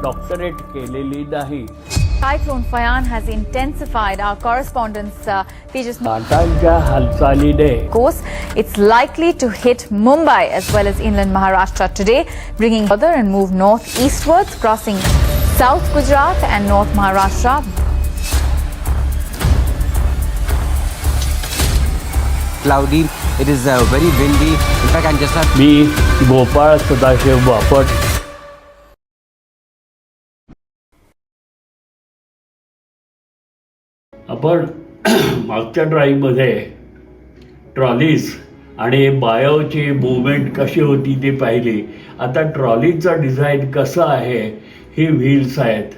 Doctorate केलेली नाही. Cyclone Fayan has intensified. Our correspondent Tejas लाटांच्या हालचालीने course, it's likely to hit Mumbai as well as inland Maharashtra today, bringing further and move northeastwards, crossing South Gujarat and North Maharashtra. Cloudy, it is very windy. In fact, I'm just not. मी गोपाळ सदाशिव बापट. आपण मागच्या ड्राईव्हमध्ये trolleys आणि बायोची movement कशी होती ती पाहिली. आता ट्रॉलीचं design कसं आहे, ही व्हील्स आहेत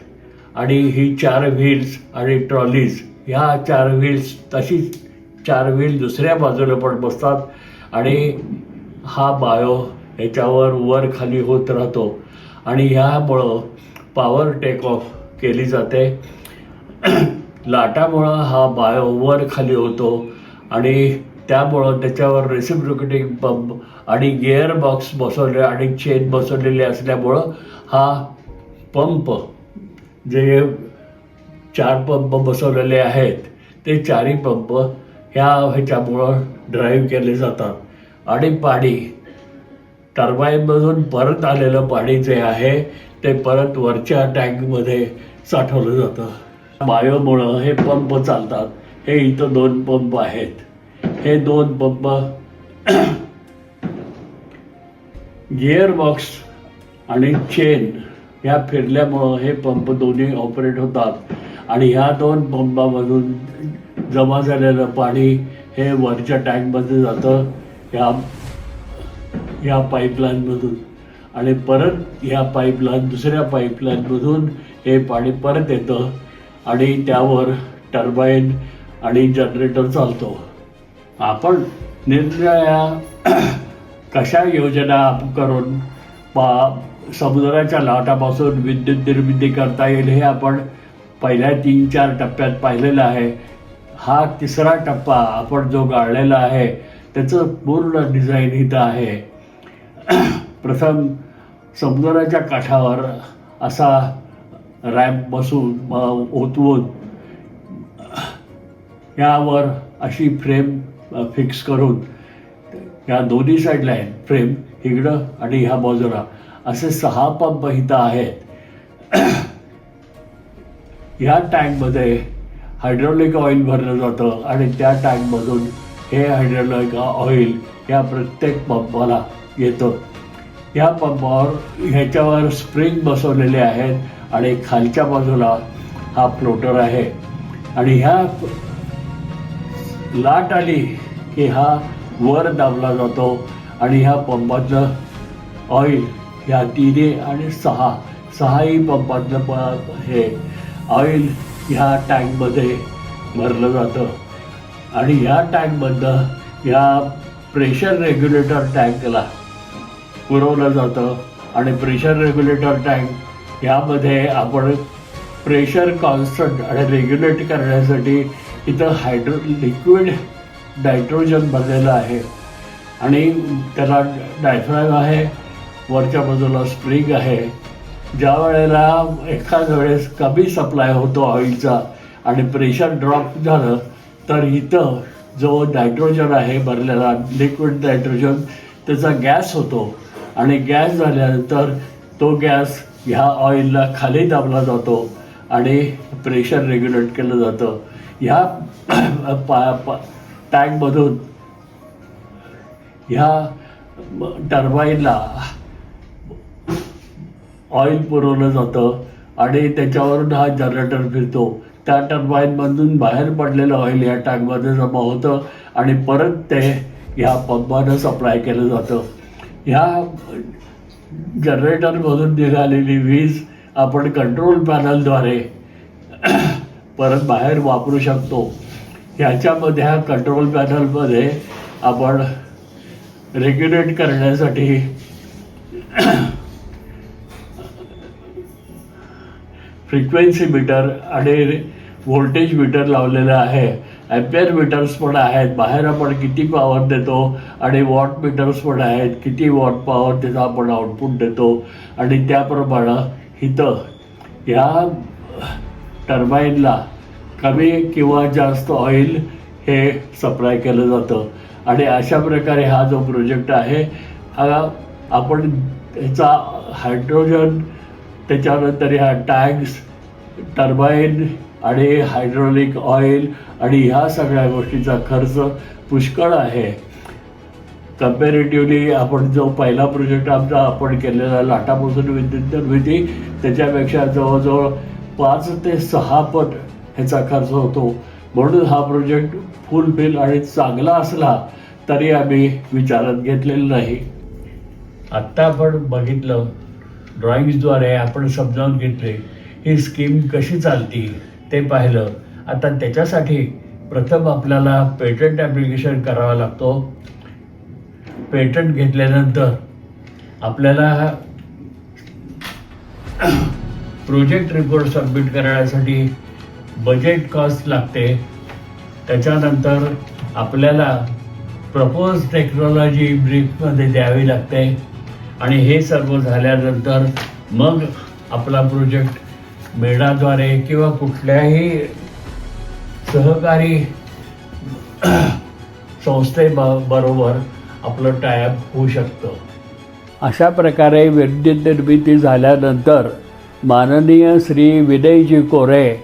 आणि ही 4 व्हील्स आणि ट्रॉलीज, ह्या 4 व्हील्स तशीच 4 व्हील दुसऱ्या बाजूला पण बसतात आणि हा बायो ह्याच्यावर वर खाली होत राहतो आणि ह्यामुळं पॉवर टेक ऑफ केली जाते. लाटामुळं हा बायो वर खाली होतो आणि त्यामुळं त्याच्यावर रेसिप्रोकेटिंग पंप आणि गिअर बॉक्स बसवले आणि चेन बसवलेले असल्यामुळं हा पंप, जे 4 पंप बसवलेले आहेत ते 4ही पंप ह्याच्यामुळं ड्राईव्ह केले जातात आणि पाणी टर्बाईनमधून परत आलेलं पाणी जे आहे ते परत वरच्या टँकमध्ये साठवलं जातं. बायोमुळं हे पंप चालतात. हे इथं 2 पंप आहेत. हे 2 पंप गिअर बॉक्स आणि चेन ह्या फिरल्यामुळं हे पंप दोन्ही ऑपरेट होतात आणि ह्या 2 पंपामधून जमा झालेलं पाणी हे वरच्या टँकमध्ये जातं ह्या पाईपलाईनमधून आणि परत ह्या पाईपलाईन दुसऱ्या पाईपलाईनमधून हे पाणी परत येतं आणि त्यावर टर्बाईन आणि जनरेटर चालतो. आपण निरनिराळ्या कशा योजना करून समुद्राच्या लाटापासून विद्युत निर्मिती करता येईल हे आपण पहिल्या 3-4 टप्प्यात पाहिलेलं आहे. हा 3रा टप्पा आपण जो गाळलेला आहे त्याचं पूर्ण डिझाईन इथं आहे. प्रथम समुद्राच्या काठावर असा रॅम्प बसून ओतवून यावर अशी फ्रेम फिक्स करून या दोन्ही साईडला आहे फ्रेम, इकडं आणि ह्या बाजूला असे 6 पंप इथं आहेत. ह्या टँकमध्ये हायड्रोलिक ऑइल भरलं जातं आणि त्या टँकमधून हे हायड्रोलिक ऑइल या प्रत्येक पंपाला येतं. ह्या पंपावर ह्याच्यावर स्प्रिंग बसवलेले आहेत आणि खालच्या बाजूला हा फ्लोटर आहे आणि ह्या लाट आली की हा वर दाबला जातो आणि ह्या पंपातलं ऑइल ह्या 3 आणि 6ही पंपातलं हे ऑइल ह्या टँकमध्ये भरलं जातं आणि ह्या टँकमधनं ह्या प्रेशर रेग्युलेटर टँकला पुरवलं जातं आणि प्रेशर रेग्युलेटर टँक ह्यामध्ये आपण प्रेशर कॉन्स्टंट आणि रेग्युलेट करण्यासाठी इथं लिक्विड नायट्रोजन भरलेलं आहे आणि त्याला डायफ्रॅम आहे, वरच्या बाजूला स्प्रिंग आहे. ज्या वेळेला एखाद्या वेळेस कमी सप्लाय होतो ऑइलचा आणि प्रेशर ड्रॉप झालं तर इथं जो नायट्रोजन आहे भरलेला लिक्विड नायट्रोजन त्याचा गॅस होतो आणि गॅस झाल्यानंतर तो गॅस ह्या ऑइलला खाली दाबला जातो आणि प्रेशर रेग्युलेट केलं जातं. ह्या टँकमधून ह्या टर्बाईनला ऑइल पुरवलं जातं आणि त्याच्यावरून हा जनरेटर फिरतो. त्या टर्बाईनमधून बाहेर पडलेलं ऑइल या टँकमध्ये जमा होतं आणि परत ते ह्या पंपानं सप्लाय केलं जातं. ह्या जनरेटरमधून निघालेली वीज आपण कंट्रोल पॅनलद्वारे परत बाहेर वापरू शकतो. ह्याच्यामध्ये ह्या कंट्रोल पॅनलमध्ये आपण रेग्युलेट करण्यासाठी फ्रिक्वेन्सी मीटर आणि व्होल्टेज मीटर लावलेलं आहे. ॲम्पियर मीटर्स पण आहेत, बाहेर आपण किती पॉवर देतो आणि वॉट मीटर्स पण आहेत, किती वॉट पॉवर त्याचा आपण आउटपुट देतो आणि त्याप्रमाणे इथं ह्या टर्बाईनला कमी किंवा जास्त ऑइल हे सप्लाय केलं जातं आणि अशा प्रकारे हा जो प्रोजेक्ट आहे हा आपण त्याचा हायड्रोजन, त्याच्यानंतर ह्या टँक्स, टर्बाईन आणि हायड्रोलिक ऑइल आणि ह्या सगळ्या गोष्टीचा खर्च पुष्कळ आहे. कम्पॅरेटिव्हली आपण जो पहिला प्रोजेक्ट आमचा आपण केलेला लाटापासून विद्युत निर्मिती त्याच्यापेक्षा जवळजवळ 5 ते 6 पट ह्याचा खर्च होतो. म्हणून हा प्रोजेक्ट फुलफिल आणि चांगला असला तरी आम्ही विचारात घेतलेलं नाही. आत्ता आपण बघितलं, ड्रॉइंग्सद्वारे आपण समजावून घेतले ही स्कीम कशी चालती ते पाहिलं. आता त्याच्यासाठी प्रथम आपल्याला पेटंट ॲप्लिकेशन करावा लागतो. पेटंट घेतल्यानंतर आपल्याला प्रोजेक्ट रिपोर्ट सबमिट करण्यासाठी बजेट कॉस्ट लागते. त्याच्यानंतर आपल्याला प्रपोज टेक्नॉलॉजी ब्रीफमध्ये द्यावी लागते आणि हे सर्व झाल्यानंतर मग आपला प्रोजेक्ट मेडाद्वारे किंवा कुठल्याही सहकारी संस्थेबरोबर आपलं टायअप होऊ शकतं. अशा प्रकारे विद्युत निर्मिती झाल्यानंतर माननीय श्री विनयजी कोरे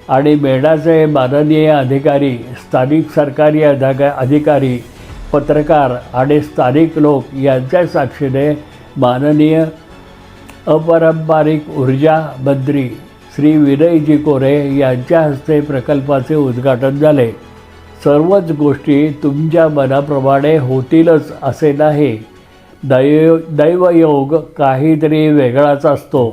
आणि मेडाचे माननीय अधिकारी, स्थानिक सरकारी अधिकारी, पत्रकार आणि स्थानिक लोक यांच्या साक्षीने माननीय अपारंपरिक ऊर्जा मंत्री श्री विनयजी कोरे यांच्या हस्ते प्रकल्पाचे उद्घाटन झाले. सर्वच गोष्टी तुमच्या मनाप्रमाणे होतीलच असे नाही. दैवयोग काहीतरी वेगळाच असतो.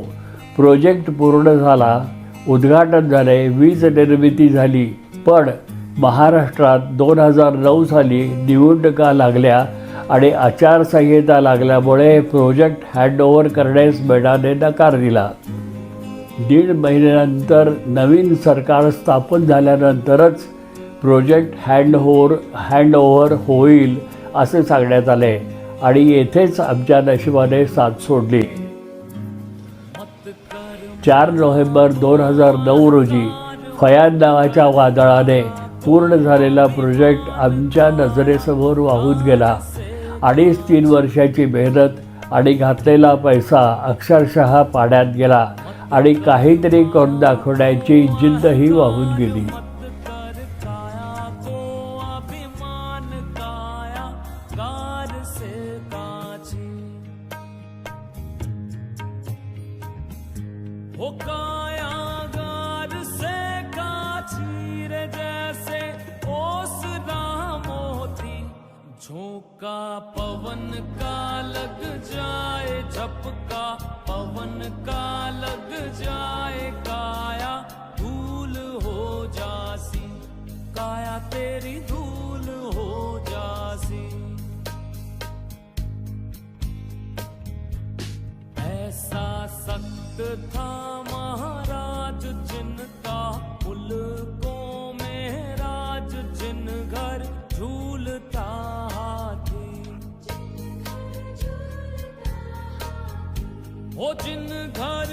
प्रोजेक्ट पूर्ण झाला, उद्घाटन झाले, वीज निर्मिती झाली, पण महाराष्ट्रात 2009 साली निवडणुका लागल्या आणि आचारसंहिता लागल्यामुळे प्रोजेक्ट हँडओव्हर करण्यास मेडाने नकार दिला. 1.5 महिन्यानंतर नवीन सरकार स्थापन झाल्यानंतरच प्रोजेक्ट हँडओव्हर होईल असे सांगण्यात आले आणि येथेच आमच्या नशिबाने साथ सोडली. 4 नोव्हेंबर 2009 रोजी फयान नावाच्या वादळाने पूर्ण झालेला प्रोजेक्ट आमच्या नजरेसमोर वाहून गेला. 2.5-3 वर्षाची मेहनत आणि घातलेला पैसा अक्षरशः पाण्यात गेला आणि काहीतरी करून दाखवण्याची जिद्दही वाहून गेली. हो कायागार से काची रे जैसे ओसना मोती, झोंका पवन का लग जाए, झपका पवन का लग जाए, काया धूल हो जासी, काया तेरी धूल हो जासी. ऐसा सख्त था महाराज जिनका मुल्कों में राज, जिन घर झूलता हाथी, हो जिन घर